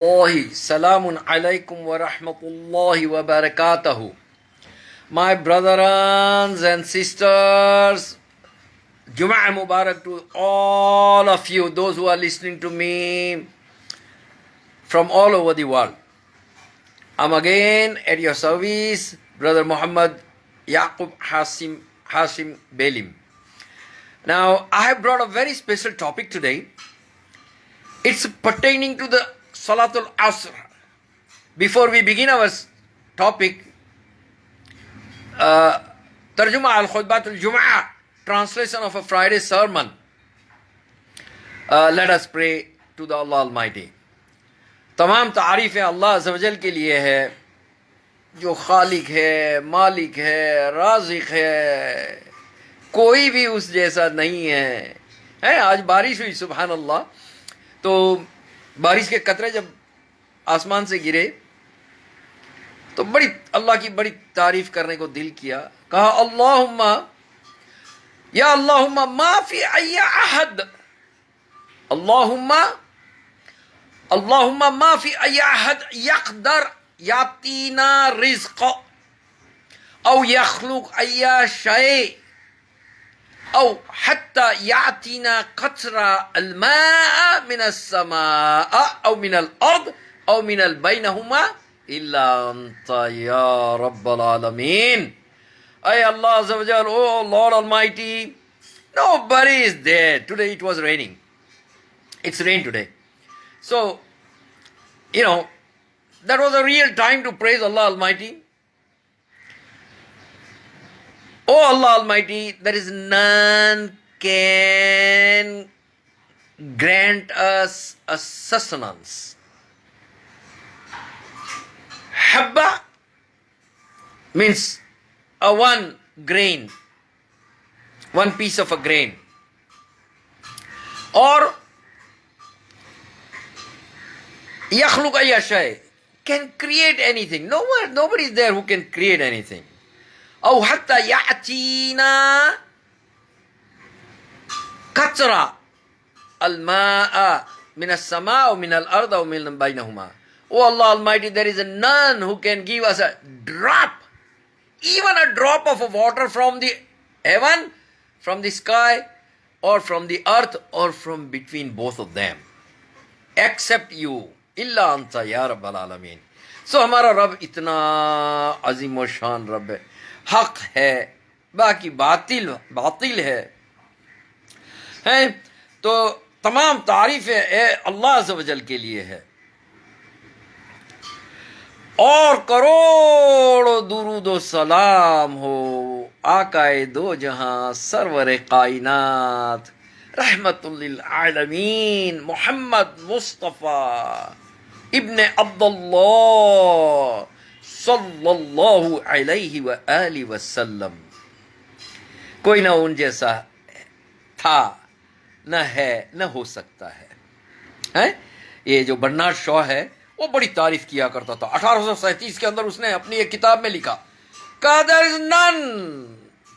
Salamun alaikum wa rahmatullahi wa barakatuhu. My brothers and sisters, Jum'ah Mubarak to all of you, those who are listening to me from all over the world. I'm again at your service, Brother Muhammad Yaqub Hashim Belim. Now, I have brought a very special topic today. It's pertaining to the Salatul Asr. Before we begin our topic, Tarjuma al-Khutbatul Jum'ah, translation of a Friday sermon. Let us pray to the Allah Almighty. تمام تعریفیں اللہ عز و جل کے لیے ہے جو خالق ہے، مالک ہے، رازق ہے، کوئی بھی اس جیسا نہیں ہے۔ آج بارش ہوئی سبحان اللہ، تو بارش کے قطرے جب آسمان سے گرے تو بڑی اللہ کی بڑی تعریف کرنے کو دل کیا، کہا اللہم یا اللہم ما فی ای احد، اللہم ما فی ای احد یقدر یعطینا رزق او یخلق ای شیء او حتی یعطینا قطرہ الماء من السماء او من الارض او من البینہما الا انت یا رب العالمین۔ Ay Allah Azza wa Jal, oh Lord Almighty, nobody is there. Today it was raining. It's rain today. So, that was a real time to praise Allah Almighty. Oh Allah Almighty, there is none can grant us a sustenance. Habba means a one grain, one piece of a grain. Or yakhluq ayya shay, can create anything. Nobody is there who can create anything. أو حتى يأتينا قطرة الماء من السماء أو من الأرض أو من بينهما. Oh Allah Almighty, there is none who can give us a drop, even a drop of water from the heaven, from the sky, or from the earth, or from between both of them, except you. إلا أنت يا رب العالمين. So ہمارا رب اتنا عظیم و شان رب ہے، حق ہے، باقی باطل ہے، تو تمام تعریفیں اے اللہ عز و جل کے لیے ہے، اور کروڑ درود و سلام ہو آقائے دو جہاں سرور کائنات رحمت للعالمین محمد مصطفیٰ ابن عبداللہ صلی اللہ علیہ وآلہ وسلم۔ کوئی نہ ان جیسا تھا، نہ ہے، نہ ہو سکتا ہے۔ یہ جو برنارڈ شاہ ہے وہ بڑی تعریف کیا کرتا تھا۔ 1837 کے اندر اس نے اپنی ایک کتاب میں لکھا کہ there is none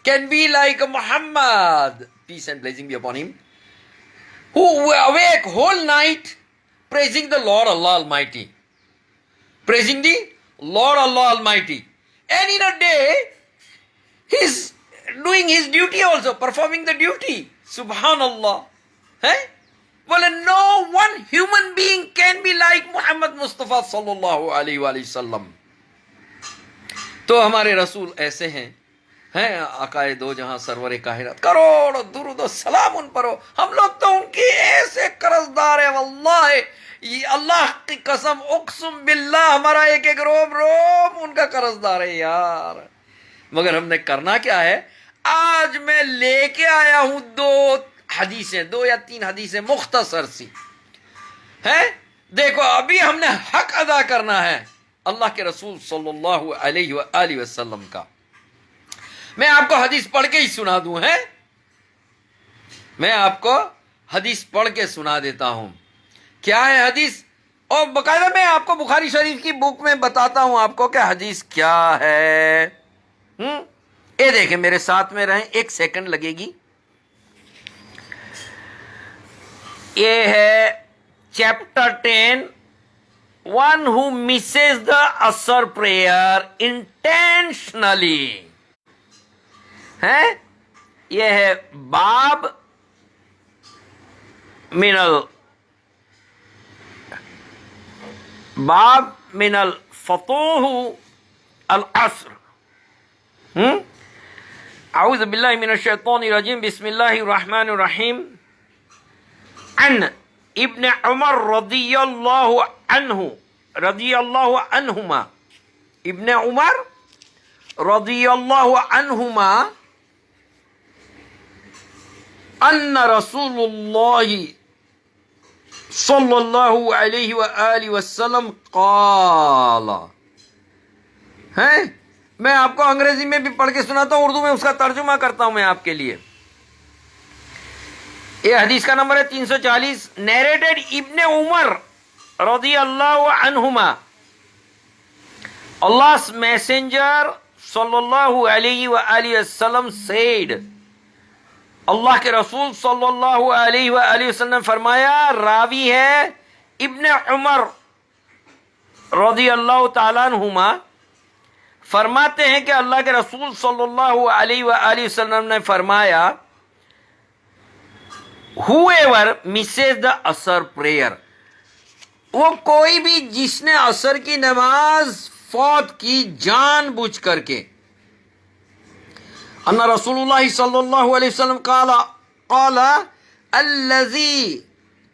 can be like Muhammad, peace and blessing be upon him, who awake whole night praising the Lord Allah Almighty, praising the Lord Allah Almighty, and in a day he's doing his duty also, performing the duty. Subhanallah. Well, no one human being can be like Muhammad Mustafa sallallahu alayhi wa sallam. تو ہمارے رسول ایسے ہیں آقائے دو جہاں سرور کائنات، کروڑ درود و سلام ان پر ہو۔ ہم لوگ تو ان کی ایسے قرضدار ہیں، واللہ اللہ کی قسم اقسم باللہ ہمارا ایک ایک روم ان کا قرضدار ہے یار۔ مگر ہم نے کرنا کیا ہے؟ آج میں لے کے آیا ہوں دو یا تین حدیثیں مختصر سی ہیں۔ دیکھو ابھی ہم نے حق ادا کرنا ہے اللہ کے رسول صلی اللہ علیہ وآلہ وسلم کا۔ میں آپ کو حدیث پڑھ کے ہی سنا دوں، میں آپ کو حدیث پڑھ کے سنا دیتا ہوں۔ کیا ہے حدیث؟ اور باقاعدہ میں آپ کو بخاری شریف کی بک میں بتاتا ہوں آپ کو کہ حدیث کیا ہے۔ یہ دیکھیں میرے ساتھ میں رہیں، ایک سیکنڈ لگے گی۔ یہ ہے chapter 10 one who misses the asr prayer intentionally. ہے یہ ہے باب من الفطوح العصر. اعوذ باللہ من الشیطان الرجیم. بسم اللہ الرحمن الرحیم. عن ابن عمر رضی اللہ عنہما ابن عمر رضی اللہ عنہما ان رسول اللہ صلی اللہ علیہ وآلہ وسلم قال. ہیں میں آپ کو انگریزی میں بھی پڑھ کے سناتا ہوں, اردو میں اس کا ترجمہ کرتا ہوں میں آپ کے لیے. یہ حدیث کا نمبر ہے 340. نیریٹڈ ابن عمر رضی اللہ عنہما, Allah's messenger صلی اللہ علیہ وآلہ وسلم said, اللہ کے رسول صلی اللہ علیہ وآلہ وسلم نے فرمایا, راوی ہے ابن عمر رضی اللہ تعالیٰ عنہما, فرماتے ہیں کہ اللہ کے رسول صلی اللہ علیہ وآلہ وسلم نے فرمایا, whoever misses the asr prayer, وہ کوئی بھی جس نے عصر کی نماز فوت کی جان بوجھ کر کے. ان رسول اللہ صلی اللہ علیہ وسلم قال الذی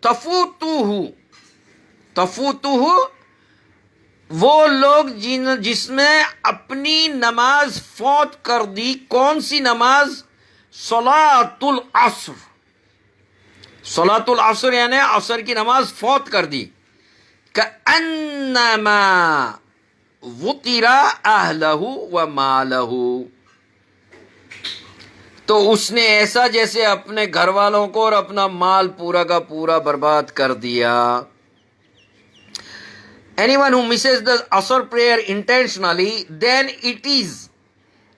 تفوتہ وہ لوگ جس نے اپنی نماز فوت کر دی. کون سی نماز؟ صلاۃ العصر. صلاۃ العصر یعنی عصر کی نماز فوت کر دی. کأنما وطر اہلہ ومالہ, تو اس نے ایسا جیسے اپنے گھر والوں کو اور اپنا مال پورا کا پورا برباد کر دیا. Anyone who misses the asr prayer intentionally, then it is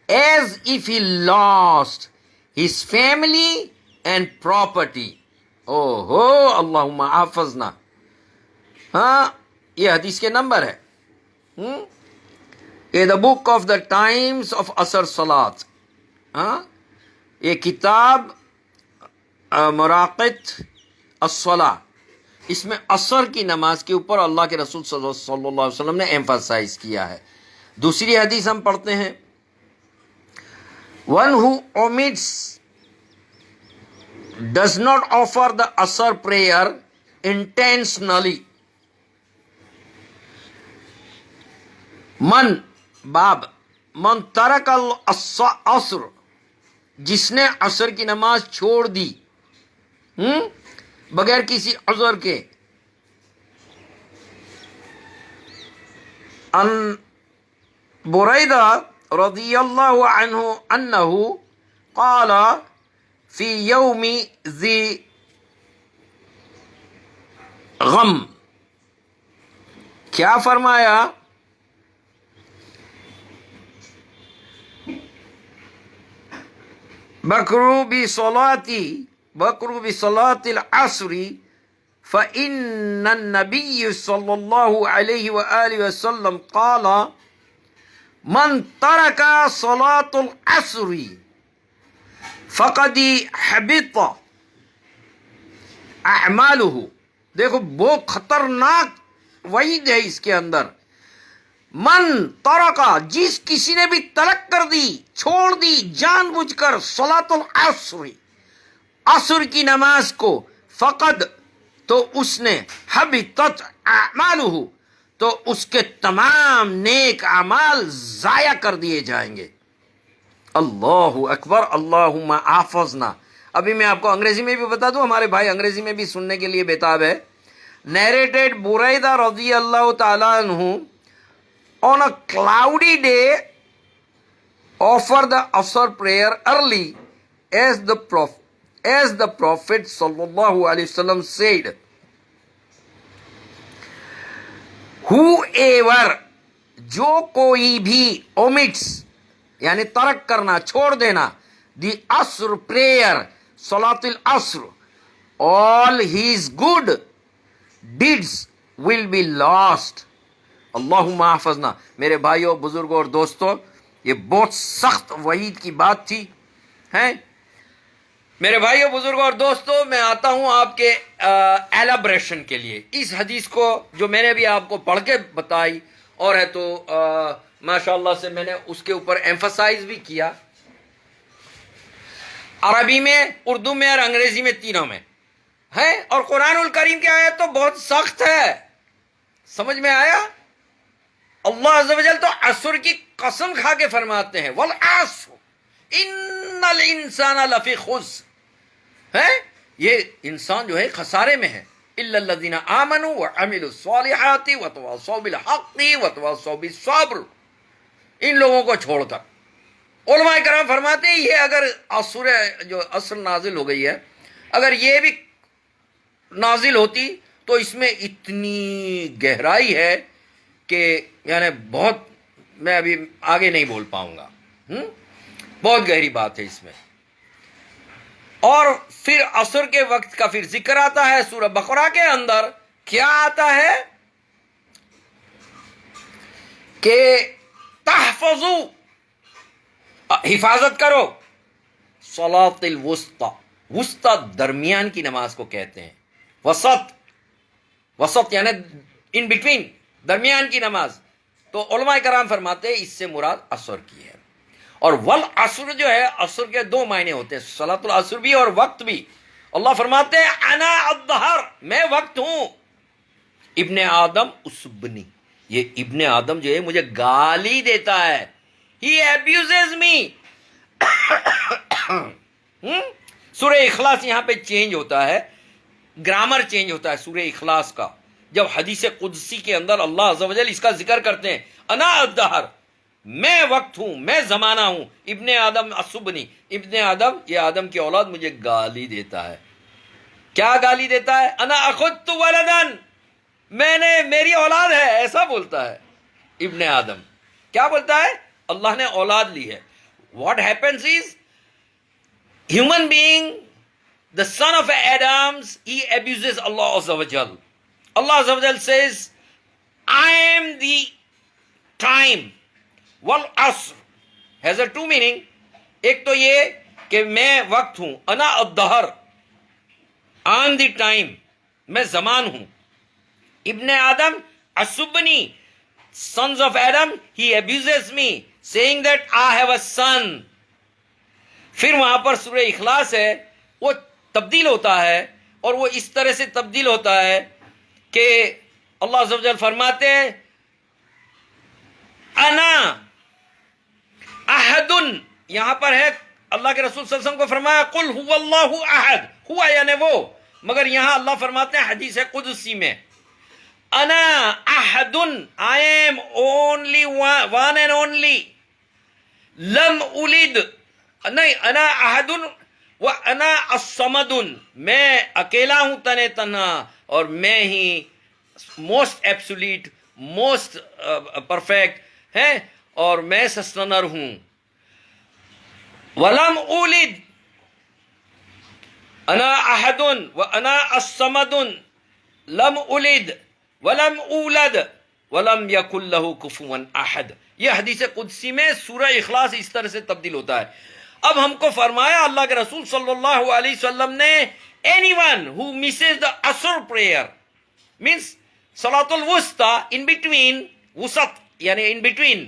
as if he lost his family and property. Oh ho, Allahumma حافظنا. ہاں یہ حدیث کے نمبر ہے. یہ the book of the times of asr salat. ہاں یہ کتاب مراقت الصلاۃ, اس میں عصر کی نماز کے اوپر اللہ کے رسول صلی اللہ علیہ وسلم نے ایمفاسائز کیا ہے. دوسری حدیث ہم پڑھتے ہیں. One who omits, does not offer the asr prayer intentionally. من ترک العصر, جس نے عصر کی نماز چھوڑ دی بغیر کسی عذر کے. ان بریدہ رضی اللہ عنہ انہ قال فی یوم ذی غم, کیا فرمایا؟ بکرو بصلاة العصر فإن النبي صلی اللہ علیہ وآلہ وسلم قال من ترک صلاة العصر فقد حبط اعمالہ. دیکھو بہت خطرناک وعید ہے اس کے اندر. من ترکا, جس کسی نے بھی ترک کر دی, چھوڑ دی جان بوجھ کر, صلاۃ العصر عصر کی نماز کو, فقد تو اس نے, حبطت اعمالہ تو اس کے تمام نیک اعمال ضائع کر دیے جائیں گے. اللہ اکبر, اللہم احفظنا. ابھی میں آپ کو انگریزی میں بھی بتا دوں, ہمارے بھائی انگریزی میں بھی سننے کے لیے بےتاب ہے. نیریٹڈ بریدہ رضی اللہ تعالیٰ عنہ, on a cloudy day offer the asr prayer early as the prophet sallallahu alaihi wasallam said, whoever, جو کوئی بھی, omits یعنی ترک کرنا, چھوڑ دینا, the asr prayer, salat al-asr, all his good deeds will be lost. اللہم احفظنا. میرے بھائیوں، بزرگوں اور دوستوں، یہ بہت سخت وعید کی بات تھی. ہیں میرے بھائیوں، بزرگوں اور دوستوں، میں آتا ہوں آپ کے ایلابریشن کے لیے. اس حدیث کو جو میں نے بھی آپ کو پڑھ کے بتائی اور ہے تو ماشاءاللہ سے میں نے اس کے اوپر ایمفسائز بھی کیا، عربی میں، اردو میں اور انگریزی میں، تینوں میں ہے. اور قرآن الکریم کی آیت تو بہت سخت ہے. سمجھ میں آیا؟ اللہ عز و جل تو عصر کی قسم کھا کے فرماتے ہیں والعصر ان الانسان لفی خسر. ہے یہ انسان جو ہے خسارے میں ہے. الا الذین آمنوا وعملوا الصالحات وتواصوا بالحق وتواصوا بالصبر. ان لوگوں کو چھوڑ کر علماء کرام فرماتے ہیں یہ اگر عصر نازل ہو گئی ہے، اگر یہ بھی نازل ہوتی تو اس میں اتنی گہرائی ہے کہ یعنی بہت، میں ابھی آگے نہیں بول پاؤں گا. بہت گہری بات ہے اس میں. اور پھر عصر کے وقت کا پھر ذکر آتا ہے سورہ بقرہ کے اندر. کیا آتا ہے کہ تحفظو، حفاظت کرو، صلاۃ الوسطی، وسطی درمیان کی نماز کو کہتے ہیں. وسط یعنی ان بٹوین، درمیان کی نماز. تو علماء کرام فرماتے ہیں اس سے مراد عصر کی ہے. اور والعصر جو ہے، عصر کے دو معنی ہوتے ہیں، صلاۃ العصر بھی اور وقت بھی. اللہ فرماتے ہیں انا الدہر، میں وقت ہوں. ابن آدم اسبنی، یہ ابن آدم جو ہے مجھے گالی دیتا ہے. He abuses me. سورہ اخلاص یہاں پہ چینج ہوتا ہے، گرامر چینج ہوتا ہے سورہ اخلاص کا. جب حدیث قدسی کے اندر اللہ عز و جل اس کا ذکر کرتے ہیں انا الدہر، میں وقت ہوں، میں زمانہ ہوں. ابن آدم اسبنی، ابن آدم، یہ آدم کی اولاد مجھے گالی دیتا ہے. کیا گالی دیتا ہے؟ انا اخذت ولدن، میں نے، میری اولاد ہے، ایسا بولتا ہے ابن آدم. کیا بولتا ہے؟ اللہ نے اولاد لی ہے. What happens is human being, the son of Adams, he abuses Allah Azza wa Jal. Allah Azza wa Jal says, I am the time. Wal asr has a two meaning. ایک تو یہ کہ میں وقت ہوں، انا الدہر، on the time، میں زمان ہوں. ابن آدم اسبنی، sons of Adam, he abuses me, saying that I have a son. پھر وہاں پر سورہ اخلاص ہے، وہ تبدیل ہوتا ہے، اور وہ اس طرح سے تبدیل ہوتا ہے کہ اللہ عز و جل فرماتے ہیں انا احد. یہاں پر ہے اللہ کے رسول صلی اللہ علیہ وسلم کو فرمایا قل هو اللہ احد، ہوا یعنی وہ، مگر یہاں اللہ فرماتے ہیں حدیث قدسی میں انا احد، I am only one and only. لم اولد، نہیں، انا احد و انا الصمد، میں اکیلا ہوں، تنے تنہا، اور میں ہی موسٹ ایبسولیٹ، موسٹ پرفیکٹ ہے، اور میں سسٹنر ہوں. ولم اولد، انا احد و انا الصمد لم اولد ولم اولد ولم یکن لہ کفوا احد. یہ حدیث قدسی میں سورہ اخلاص اس طرح سے تبدیل ہوتا ہے. اب ہم کو فرمایا اللہ کے رسول صلی اللہ علیہ وسلم نے anyone who misses the asr prayer means صلاۃ الوسطی in between، وسط یعنی in between،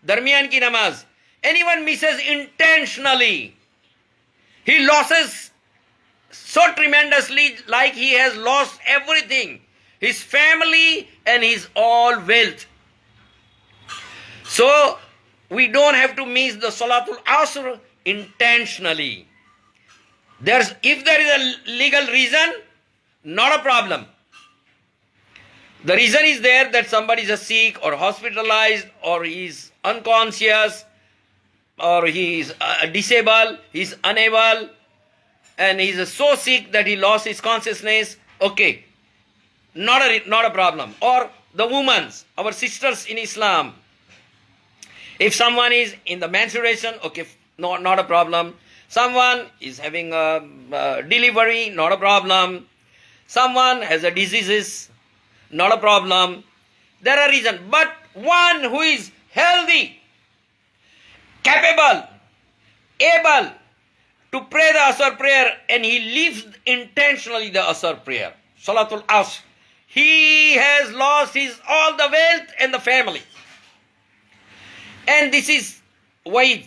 درمیان کی نماز، anyone misses intentionally، he loses so tremendously like he has lost everything، his family and his all wealth. So we don't have to miss the Salatul Asr intentionally. If there is a legal reason, not a problem. The reason is there that somebody is sick or hospitalized or he is unconscious or he is disabled, he is unable, and he is so sick that he lost his consciousness. Okay, not a problem. Or the women, our sisters in Islam, if someone is in the menstruation, okay, not a problem. Someone is having a delivery, not a problem. Someone has a diseases, not a problem. there are reasons. But one who is healthy, capable, able to pray the Asr prayer, and he leaves intentionally the Asr prayer, Salatul Asr, he has lost his all the wealth and the family. And this is why.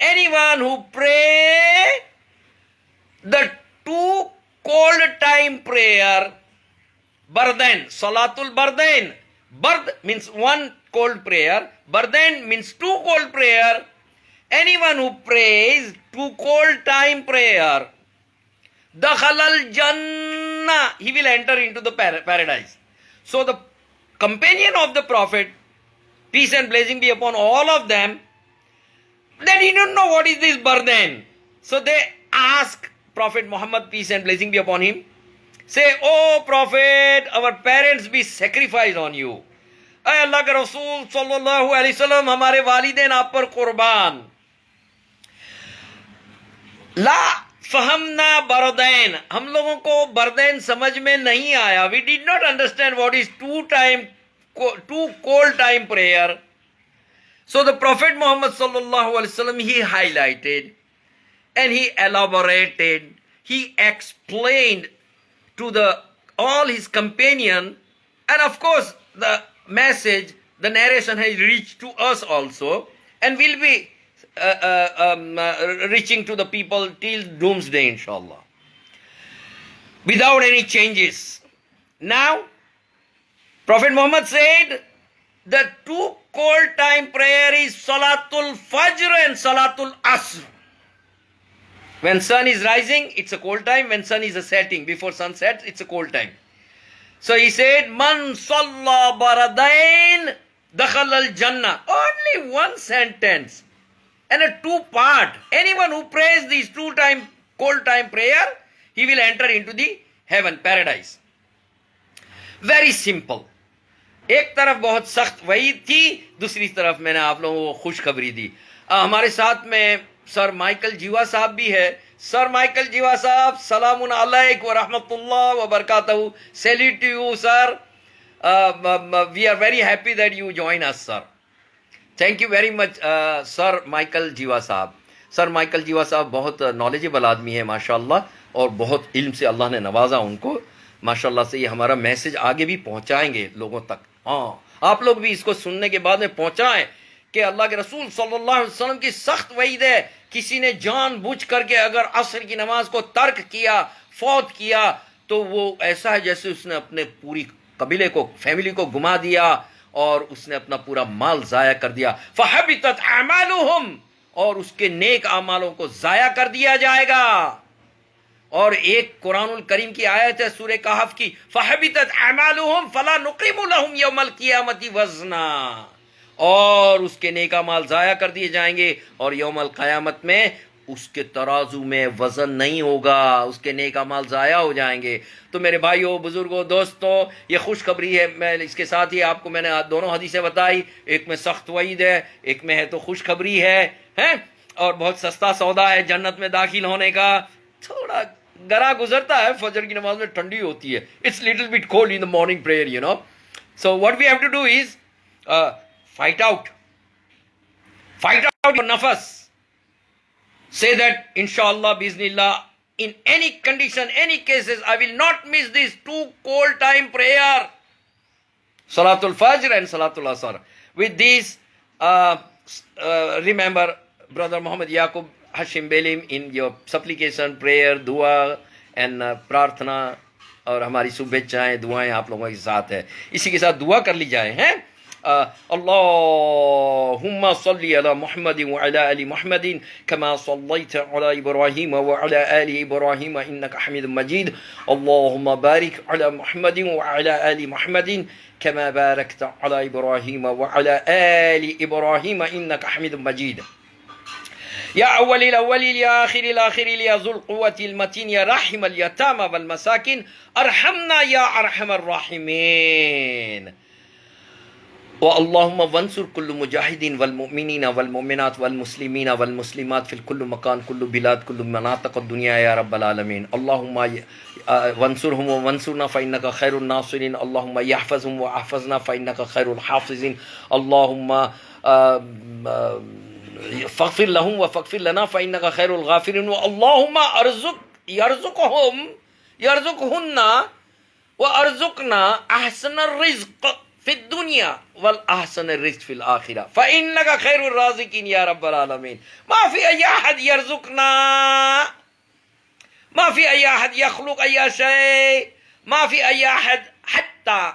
anyone who pray the 2 cold time prayer, bardain, salatul bardain. Bard means 1 cold prayer, bardain means 2 cold prayer. Anyone who prays 2 cold time prayer, dakhalal jannah, he will enter into the paradise. So the companion of the Prophet, peace and blessing be upon all of them, they didn't know what is this burden. So they ask Prophet Muhammad, peace and blessing be upon him, say, "Oh Prophet, our parents be sacrificed on you. اے اللہ کے رسول صلی اللہ علیہ وسلم, ہمارے والدین آپ پر قربان. لا فہمنا بردین, ہم لوگوں کو بردین سمجھ میں نہیں آیا. We did not understand what is 2 cold time prayer. So the Prophet Muhammad sallallahu alaihi wasallam, he highlighted and he elaborated, he explained to all his companion, and of course the message, the narration has reached to us also, and will be reaching to the people till doomsday, inshallah, without any changes. Now, Prophet Muhammad said the 2 cold time prayer is Salatul Fajr and Salatul Asr. When sun is rising, it's a cold time. When sun is setting, before sunset, it's a cold time. So he said, Man salla baradain dakhal al jannah. Only one sentence and a 2-part. Anyone who prays these 2 cold time prayer, he will enter into the heaven, paradise. Very simple. ایک طرف بہت سخت وعید تھی, دوسری طرف میں نے آپ لوگوں کو خوشخبری دی. ہمارے ساتھ میں سر مائیکل جیوا صاحب بھی ہے. سر مائیکل جیوا صاحب, سلام علیکم ورحمۃ اللہ وبرکاتہ. Salute to you sir. We are very happy that you join us sir. Thank you very much sir Michael Jeeva صاحب. سر مائیکل جیوا صاحب بہت نالجبل آدمی ہے ماشاء اللہ, اور بہت علم سے اللہ نے نوازا ان کو ماشاء اللہ سے. یہ ہمارا میسج آگے بھی پہنچائیں گے لوگوں تک. ہاں, آپ لوگ بھی اس کو سننے کے بعد میں پہنچائیں کہ اللہ کے رسول صلی اللہ علیہ وسلم کی سخت وعید ہے. کسی نے جان بوجھ کر کے اگر عصر کی نماز کو ترک کیا, فوت کیا, تو وہ ایسا ہے جیسے اس نے اپنے پوری قبیلے کو, فیملی کو گما دیا, اور اس نے اپنا پورا مال ضائع کر دیا. فَحَبِطَتْ أَعْمَالُهُمْ, اور اس کے نیک اعمالوں کو ضائع کر دیا جائے گا. اور ایک قرآن الکریم کی آیت ہے سورہ کہف کی, فَحَبِطَتْ أَعْمَالُهُمْ فَلَا نُقِیمُ لَهُمْ يَوْمَ الْقِیَامَةِ وَزْنًا, اور اس کے نیک اعمال ضائع کر دیے جائیں گے, اور یوم القیامت میں اس کے ترازو میں وزن نہیں ہوگا, اس کے نیک اعمال ضائع ہو جائیں گے. تو میرے بھائیوں, بزرگوں, دوستوں, یہ خوشخبری ہے. میں اس کے ساتھ ہی آپ کو میں نے دونوں حدیثیں بتائی, ایک میں سخت وعید ہے, ایک میں ہے تو خوشخبری ہے, اور بہت سستا سودا ہے جنت میں داخل ہونے کا. تھوڑا گرا گزرتا ہے, فجر کی نماز میں ٹھنڈی ہوتی ہے. It's little bit cold in the morning prayer, you know. So what we have to do is fight out your nafas. Say that inshallah biznillah, in any condition, any cases, I will not miss these 2 cold time prayer, Salatul Fajr and Salatul Asr. With this, remember brother Muhammad Yaqub Hashim Belim in your supplication, prayer, dua and prarthana, اور ہماری شبھیچھائیں, دعائیں آپ لوگوں کے ساتھ ہے. اسی کے ساتھ دعا کر لی جائے ہیں. اللهم صل على محمد وعلى آل محمد كما صليت على إبراهيم وعلى آل إبراهيم إنك حميد مجيد. اللهم بارك على محمد وعلى آل محمد كما باركت على إبراهيم وعلى آل إبراهيم إنك حميد مجيد. يا أول الأولين يا آخر الآخرين يا ذو القوة المتين يا رحم اليتامى والمساكين ارحمنا يا أرحم الراحمين. اللهم وانصر كل مجاهدين والمؤمنين والمؤمنات والمسلمين والمسلمات في كل مكان كل بلاد كل مناطق الدنيا يا رب العالمين. اللهم وانصرهم وانصرنا فإنك خير الناصرين. اللهم يحفظهم واحفظنا فإنك خير الحافظين. اللهم فاغفر لهم وفاغفر لنا فإنك خير الغافرين. اللهم يرزقهن وارزقنا احسن الرزق في الدنيا والاحسن الرزق في الاخره فانك خير الرازقين يا رب العالمين. ما في اي احد يرزقنا، ما في اي احد يخلق اي شيء، ما في اي احد حتى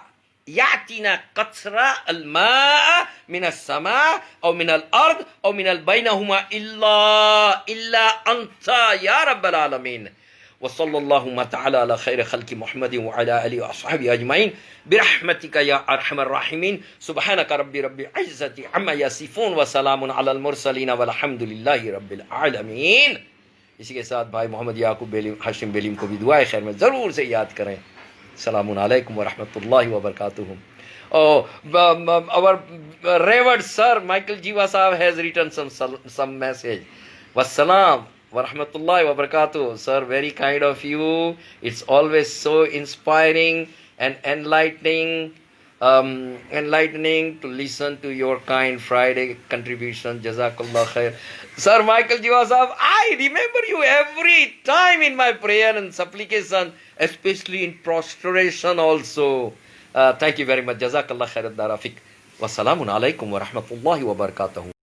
يعطينا قطرة الماء من السماء او من الارض او من بينهما الا انت يا رب العالمين. وصلى اللهم تعالى على خير خلق محمد وعلى آله وأصحابه أجمعين برحمتك يا أرحم الراحمين. سبحانك رب العزة عما يصفون وسلام على المرسلين والحمد لله رب العالمین. اسی کے ساتھ بھائی محمد یعقوب بیلیم ہاشم بیلیم کو بھی دعائے خیر میں ضرور سے یاد کریں. السلام علیکم ورحمۃ اللہ وبرکاتہ. Our revered sir Michael Jiva Sahab has written some message. Wassalam wa rahmatullahi wa barakatuh. Sir, very kind of you. It's always so inspiring and enlightening to listen to your kind Friday contribution. Jazakallah khair. Sir Michael Jiva Sahab, I remember you every time in my prayer and supplication, especially in prostration also. Thank you very much. Jazakallah khair ad-darafik. Wassalamun alaikum wa rahmatullahi wa barakatuh.